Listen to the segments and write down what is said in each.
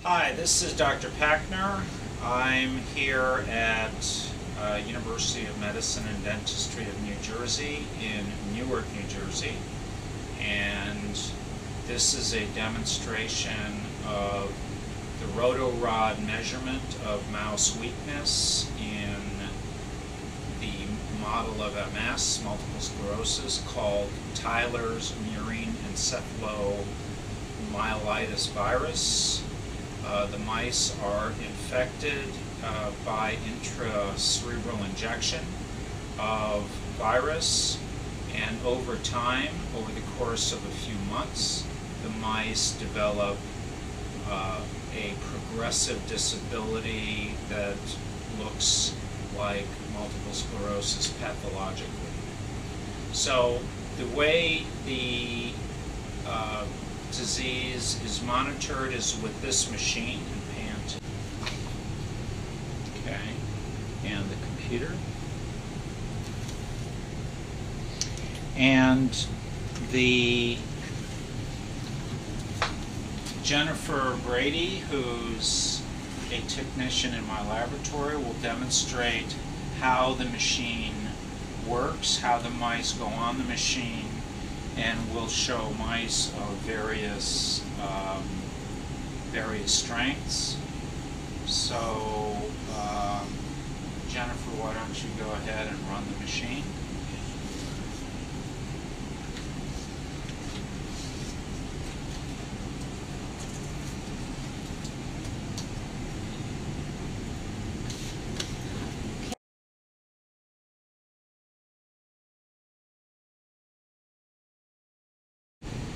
Hi, this is Dr. Packner. I'm here at University of Medicine and Dentistry of New Jersey in Newark, New Jersey. And this is a demonstration of the Rotorod measurement of mouse weakness in the model of MS, multiple sclerosis, called Tyler's murine encephalomyelitis virus. The mice are infected by intracerebral injection of virus, and over time, over the course of a few months, the mice develop a progressive disability that looks like multiple sclerosis pathologically. So the way the disease is monitored is with this machine and panned. Okay, and the computer. And the Jennifer Brady, who's a technician in my laboratory, will demonstrate how the machine works, how the mice go on the machine, and we'll show mice of various strengths. So, Jennifer, why don't you go ahead and run the machine?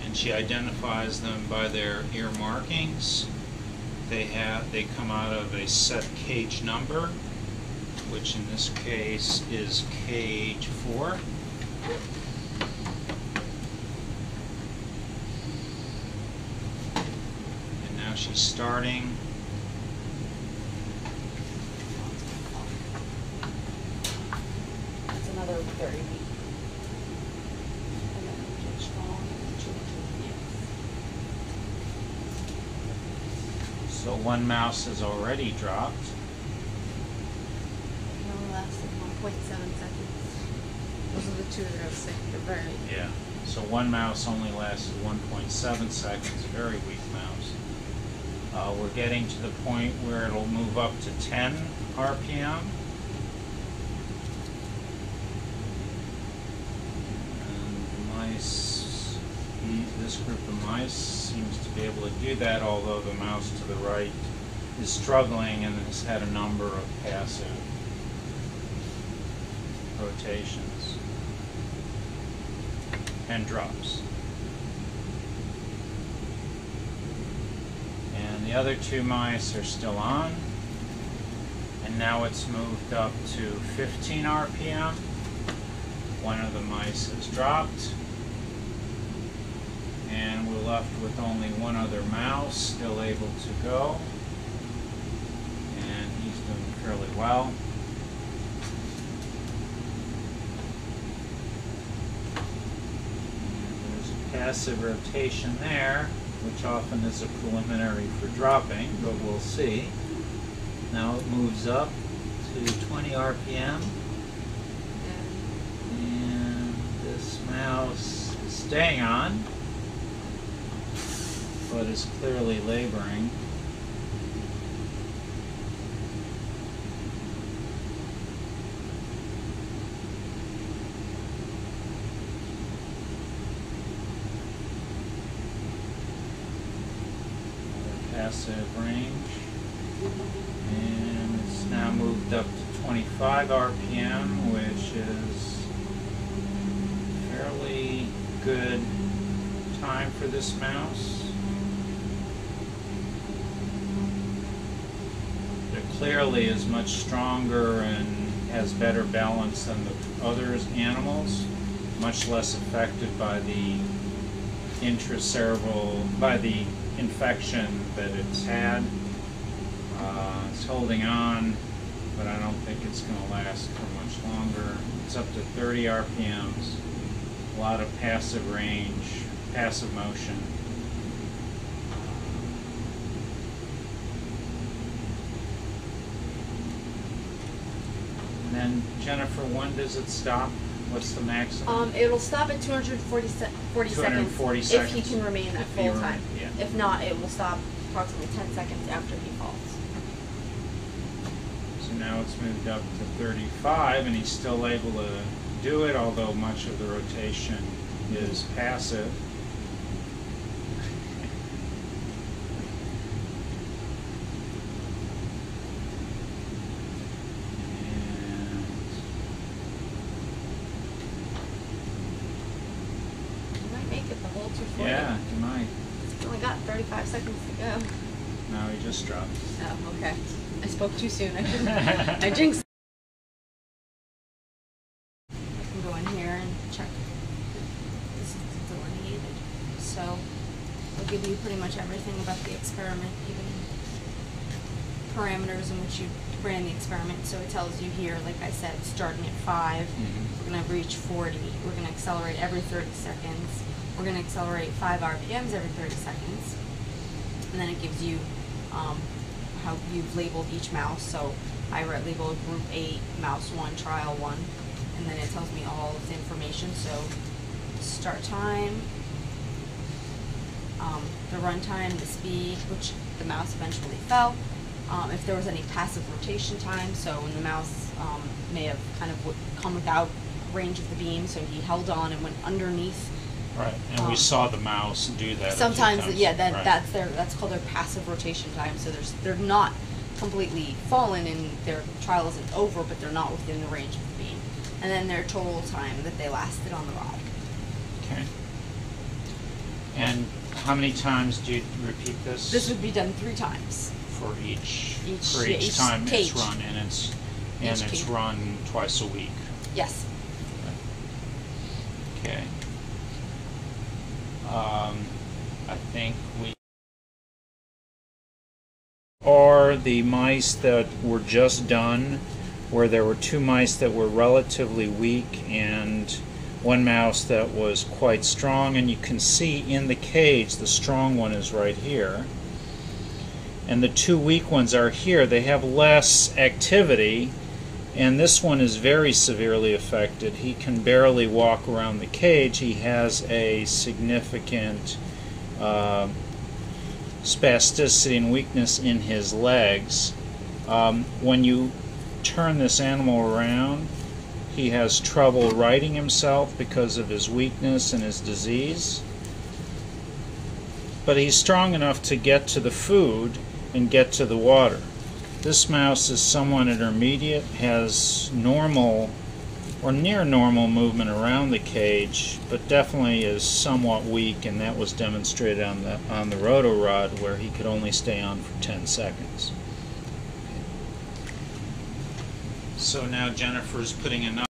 And she identifies them by their ear markings. They come out of a set cage number, which in this case is cage 4. And now she's starting. That's another 30 feet. So one mouse has already dropped. It only lasted 1.7 seconds. Those are the two that I was saying. They're very... Yeah. So one mouse only lasted 1.7 seconds. Very weak mouse. We're getting to the point where it'll move up to 10 RPM. And the mice, this group of mice seems to be able to do that, although the mouse to the right is struggling and has had a number of passive rotations and drops. And the other two mice are still on, and now it's moved up to 15 RPM. One of the mice has dropped, and we're left with only one other mouse still able to go, and he's doing fairly well. And there's a passive rotation there, which often is a preliminary for dropping, but we'll see. Now it moves up to 20 RPM, and this mouse is staying on, but is clearly laboring. Passive range, and it's now moved up to 25 RPM, which is fairly good time for this mouse. Clearly is much stronger and has better balance than the other animals, much less affected by the by the infection that it's had. It's holding on, but I don't think it's going to last for much longer. It's up to 30 RPMs, a lot of passive range, passive motion. then Jennifer, when does it stop? What's the maximum? It'll stop at 240 240 seconds seconds. if he can remain that If he full rem- time. yeah. If not, it will stop approximately 10 seconds after he falls. So now it's moved up to 35, and he's still able to do it, although much of the rotation is passive. You might make it the whole 240. Yeah, you might. He's only got 35 seconds to go. No, he just dropped. Oh, okay. I spoke too soon. I shouldn't. I jinxed. I can go in here and check. This is delineated. So it'll give you pretty much everything about the experiment, even parameters in which you ran the experiment. So it tells you here, like I said, starting at 5, we're going to reach 40. We're going to accelerate every 30 seconds. We're going to accelerate 5 RPMs every 30 seconds. And then it gives you how you've labeled each mouse. So I labeled group 8, mouse 1, trial 1, and then it tells me all of the information. So start time, the run time, the speed, which the mouse eventually fell, if there was any passive rotation time, so when the mouse may have kind of come without range of the beam, so he held on and went underneath. Right, and we saw the mouse do that. Sometimes, a few times. yeah, Right. that's called their passive rotation time. So they're not completely fallen and their trial isn't over, but they're not within the range of the beam. And then their total time that they lasted on the rod. Okay. And how many times do you repeat this? This would be done 3 times. For each each time cage. it's run, and it's cage. run twice a week. Yes. Okay. I think we are the mice that were just done, where there were 2 mice that were relatively weak and 1 mouse that was quite strong, and you can see in the cage the strong one is right here. And the 2 weak ones are here. They have less activity, and this one is very severely affected. He can barely walk around the cage. He has a significant spasticity and weakness in his legs. When you turn this animal around, he has trouble righting himself because of his weakness and his disease. But he's strong enough to get to the food and get to the water. This mouse is somewhat intermediate, has normal or near normal movement around the cage, but definitely is somewhat weak, and that was demonstrated on the Rotorod, where he could only stay on for 10 seconds. So now Jennifer's putting a